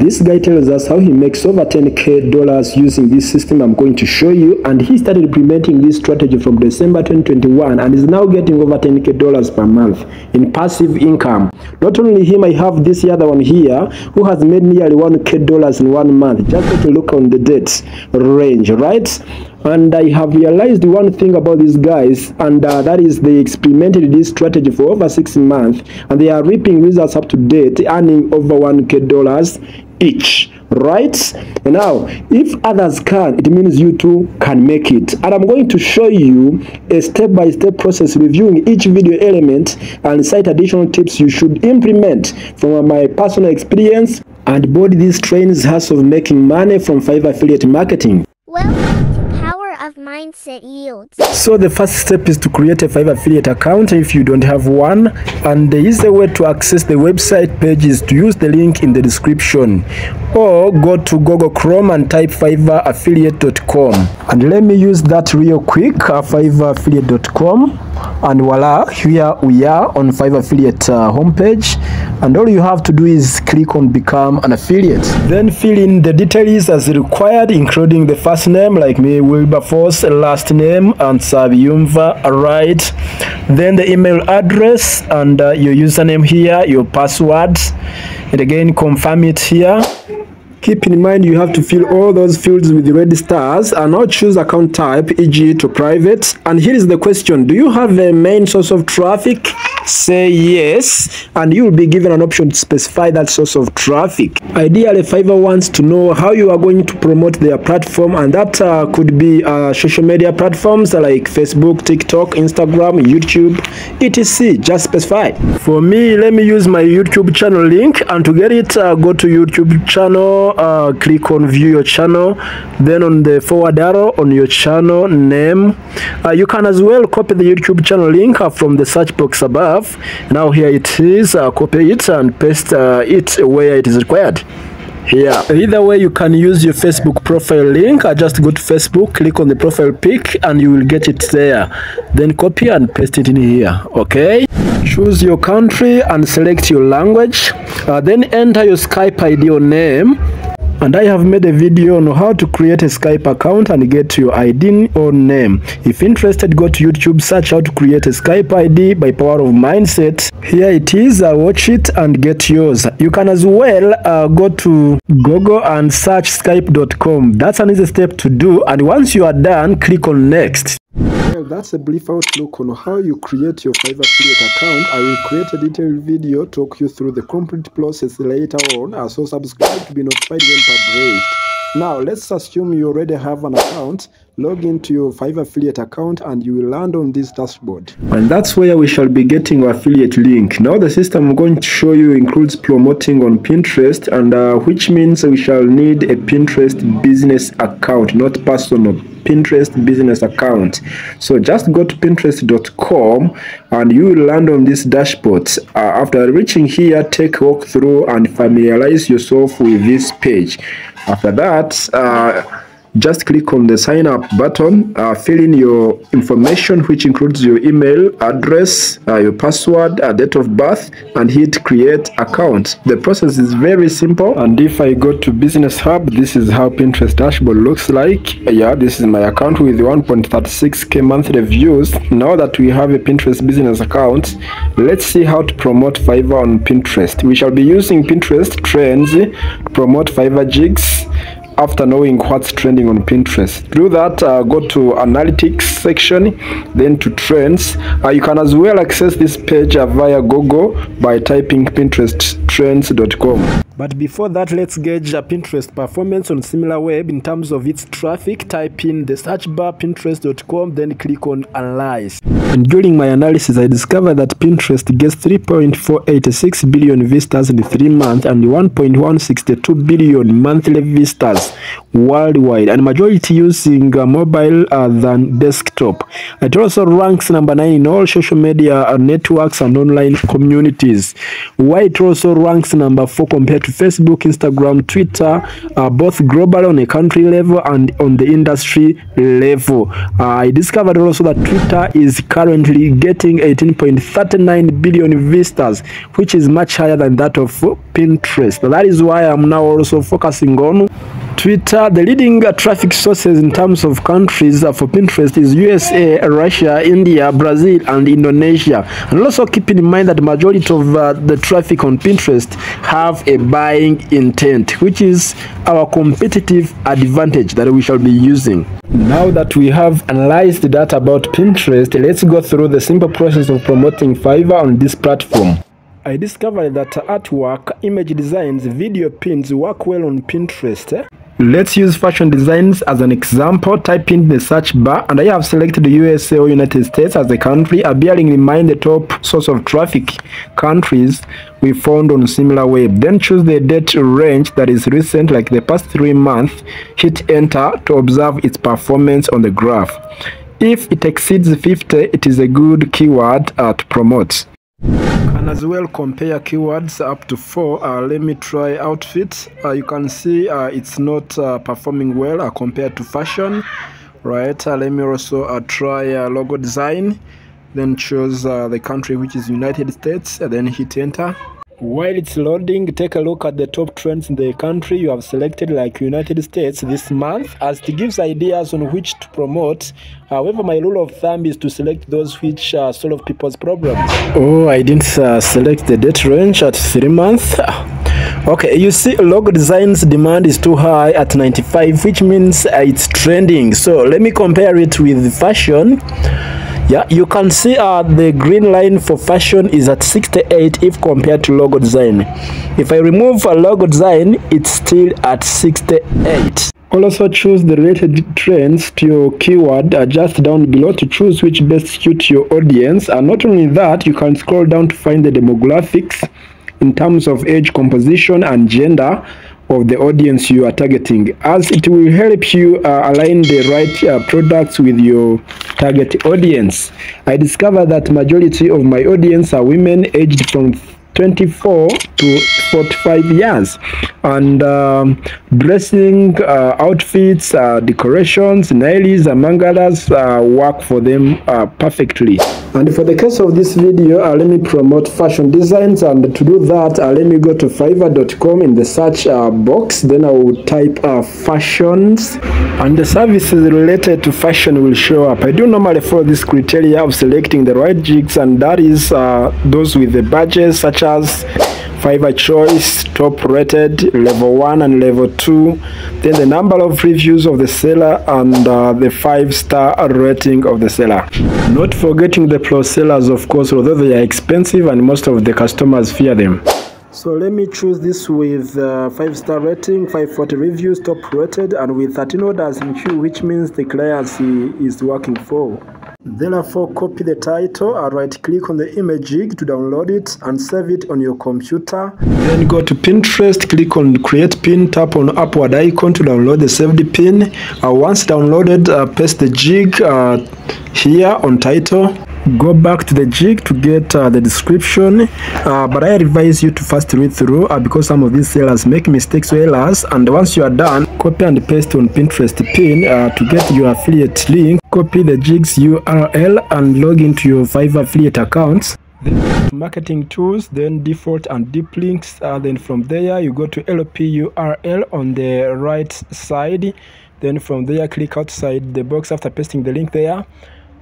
This guy tells us how he makes over $10,000 using this system I'm going to show you, and he started implementing this strategy from December 2021 and is now getting over $10,000 per month in passive income. Not only him, I have this other one here who has made nearly $1,000 in 1 month. Just take a look on the date range, right? And I have realized one thing about these guys, and that is they experimented this strategy for over 6 months and they are reaping results up to date, earning over $1,000 each, right? And now if others can, it means you too can make it. And I'm going to show you a step-by-step process reviewing each video element and cite additional tips you should implement from my personal experience and board these trains hustle of making money from Fiverr affiliate marketing. Of mindset yields. So the first step is to create a Fiverr affiliate account if you don't have one, and the easy way to access the website page is to use the link in the description or go to Google Chrome and type fiverraffiliate.com. And let me use that real quick, fiverraffiliate.com, and voila, here we are on Fiverr affiliate homepage, and all you have to do is click on become an affiliate. Then fill in the details as required, including the first name like me, Wilberforce, last name and Sabyumva, right? Then the email address and your username here, your password, and again confirm it here. Keep in mind you have to fill all those fields with the red stars and now choose account type, e.g. to private. And here is the question: do you have a main source of traffic? Say yes, and you will be given an option to specify that source of traffic. Ideally, Fiverr wants to know how you are going to promote their platform, and that could be social media platforms like Facebook, TikTok, Instagram, YouTube, etc. Just specify. For me, let me use my YouTube channel link, and to get it, go to YouTube channel, click on view your channel, then on the forward arrow on your channel name. You can as well copy the YouTube channel link from the search box above. Now here it is, copy it and paste it where it is required. Here, either way you can use your Facebook profile link. Just go to Facebook, click on the profile pic and you will get it there. Then copy and paste it in here. Okay, choose your country and select your language, then enter your Skype ID or name. And I have made a video on how to create a Skype account and get your ID or name. If interested, go to YouTube, search how to create a Skype ID by Power of Mindset. Here it is, watch it and get yours. You can as well go to Google and search skype.com. That's an easy step to do, and once you are done, click on next. Well, that's a brief outlook on how you create your Fiverr affiliate account. I will create a detailed video, talk you through the complete process later on, so subscribe to be notified when published. Now, let's assume you already have an account. Log into your Fiverr affiliate account and you will land on this dashboard. And that's where we shall be getting our affiliate link. Now, the system I'm going to show you includes promoting on Pinterest, and which means we shall need a Pinterest business account, not personal. Pinterest business account. So just go to pinterest.com and you will land on this dashboard. After reaching here, take a walk through and familiarize yourself with this page. After that, just click on the sign up button, fill in your information, which includes your email address, your password, date of birth, and hit create account. The process is very simple. And if I go to Business Hub, this is how Pinterest dashboard looks like. Yeah, this is my account with 1.36k monthly views. Now that we have a Pinterest business account, let's see how to promote Fiverr on Pinterest. We shall be using Pinterest trends to promote Fiverr gigs. After knowing what's trending on Pinterest, through that, go to analytics section, then to trends. You can as well access this page via Google by typing pinteresttrends.com. But before that, let's gauge Pinterest performance on SimilarWeb in terms of its traffic. Type in the search bar pinterest.com, then click on analyze. And during my analysis, I discovered that Pinterest gets 3.486 billion visitors in 3 months and 1.162 billion monthly visitors worldwide, and majority using mobile than desktop. It also ranks number 9 in all social media networks and online communities. Why it also ranks number 4 compared to Facebook, Instagram, Twitter, both global on a country level and on the industry level. I discovered also that Twitter is currently getting 18.39 billion visitors, which is much higher than that of Pinterest. That is why I'm now also focusing on Twitter. The leading traffic sources in terms of countries for Pinterest is USA, Russia, India, Brazil, and Indonesia. And also keeping in mind that the majority of the traffic on Pinterest have a buying intent, which is our competitive advantage that we shall be using. Now that we have analyzed the data about Pinterest, let's go through the simple process of promoting Fiverr on this platform. I discovered that artwork, image designs, video pins work well on Pinterest. Let's use fashion designs as an example. Type in the search bar, and I have selected the USA or United States as a country, bearing in mind the top source of traffic countries we found on SimilarWeb. Then choose the date range that is recent, like the past 3 months. Hit enter to observe its performance on the graph. If it exceeds 50, it is a good keyword to promote. And as well compare keywords up to 4. Let me try outfit. You can see it's not performing well compared to fashion, right? Let me also try logo design, then choose the country, which is United States, and then hit enter. While it's loading, take a look at the top trends in the country you have selected, like United States this month, as it gives ideas on which to promote. However, my rule of thumb is to select those which solve people's problems. Oh, I didn't select the date range at 3 months. Okay, you see logo designs demand is too high at 95, which means it's trending. So let me compare it with fashion. Yeah, you can see the green line for fashion is at 68 if compared to logo design. If I remove a logo design, it's still at 68. Also choose the related trends to your keyword just down below to choose which best suits your audience. And not only that, you can scroll down to find the demographics in terms of age composition and gender of the audience you are targeting, as it will help you align the right products with your target audience. I discovered that majority of my audience are women aged from 24 to 45 years, and dressing, outfits, decorations, nails, among others, work for them perfectly. And for the case of this video, let me promote fashion designs, and to do that, let me go to fiverr.com in the search box. Then I will type fashions, and the services related to fashion will show up. I do normally follow this criteria of selecting the right jigs, and that is those with the badges such as Fiverr Choice, Top Rated, Level 1 and Level 2, then the number of reviews of the seller, and the 5-star rating of the seller. Not forgetting the Pro sellers, of course, although they are expensive and most of the customers fear them. So let me choose this with 5-star rating, 540 reviews, top rated, and with 13 orders in queue, which means the client is working for. Therefore, copy the title, right-click on the image jig to download it and save it on your computer. Then go to Pinterest, click on Create Pin, tap on upward icon to download the saved pin. Once downloaded, paste the jig here on title. Go back to the jig to get the description, but I advise you to first read through because some of these sellers make mistakes or errors. And once you are done, copy and paste on Pinterest pin to get your affiliate link. Copy the jig's URL and log into your Fiverr affiliate accounts. Then go to marketing tools, then default and deep links. Then from there you go to LP URL on the right side. Then from there click outside the box after pasting the link there.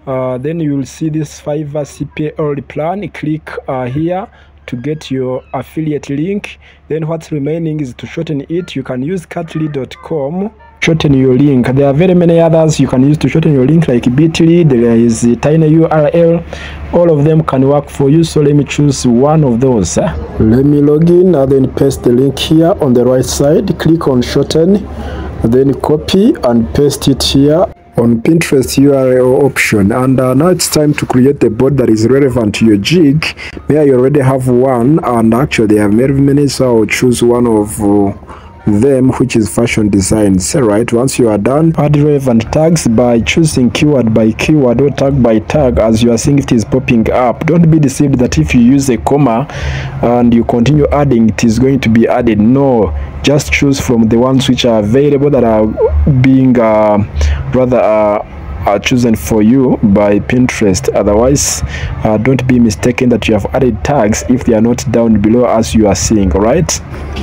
Then you will see this Fiverr CPA early plan. Click here to get your affiliate link. Then what's remaining is to shorten it. You can use Catly.com, shorten your link. There are very many others you can use to shorten your link, like Bitly, there is Tiny URL. All of them can work for you, so let me choose one of those. Let me log in and then paste the link here on the right side. Click on shorten, then copy and paste it here on Pinterest URL option. And now it's time to create the board that is relevant to your jig. Maybe you already have one, and actually there are very many, so I'll choose one of them, which is fashion designs. Right, once you are done, add relevant tags by choosing keyword by keyword or tag by tag as you are seeing it is popping up. Don't be deceived that if you use a comma and you continue adding, it is going to be added. No, just choose from the ones which are available that are being chosen for you by Pinterest. Otherwise, don't be mistaken that you have added tags if they are not down below as you are seeing. All right,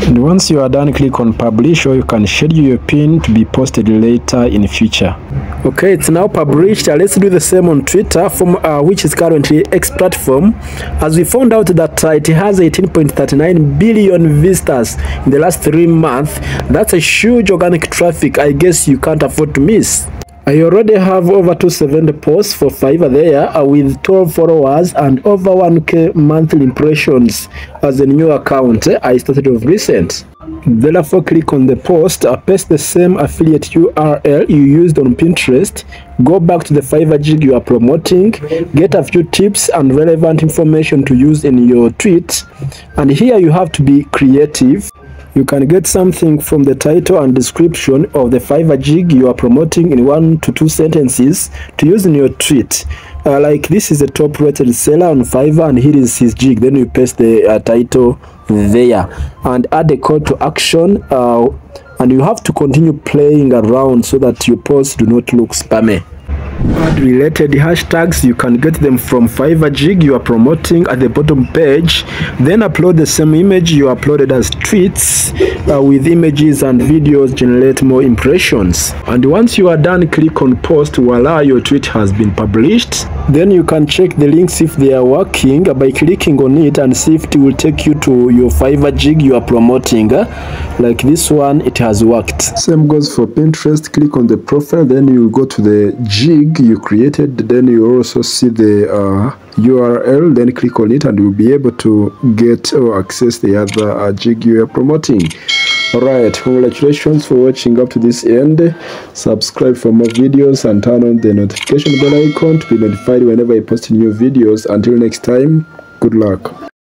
and once you are done, click on publish, or you can schedule your pin to be posted later in future. Okay, it's now published. Let's do the same on Twitter, from which is currently X platform, as we found out that it has 18.39 billion visitors in the last 3 months. That's a huge organic traffic. I guess you can't afford to miss. I already have over 270 posts for Fiverr there with 12 followers and over 1k monthly impressions as a new account I started of recent. Therefore, click on the post, paste the same affiliate URL you used on Pinterest, go back to the Fiverr gig you are promoting, get a few tips and relevant information to use in your tweet, and here you have to be creative. You can get something from the title and description of the Fiverr gig you are promoting in 1 to 2 sentences to use in your tweet. Like this is a top rated seller on Fiverr and here is his gig. Then you paste the title there and add a call to action, and you have to continue playing around so that your posts do not look spammy. Add related hashtags. You can get them from Fiverr gig you are promoting at the bottom page. Then upload the same image you uploaded as tweets with images and videos, generate more impressions. And once you are done, click on post. Voila, your tweet has been published. Then you can check the links if they are working by clicking on it and see if it will take you to your Fiverr gig you are promoting. Like this one, it has worked. Same goes for Pinterest. Click on the profile, then you go to the gig you created, then you also see the URL, then click on it and you'll be able to get or access the other gig you are promoting. Alright, congratulations for watching up to this end. Subscribe for more videos and turn on the notification bell icon to be notified whenever I post new videos. Until next time, good luck.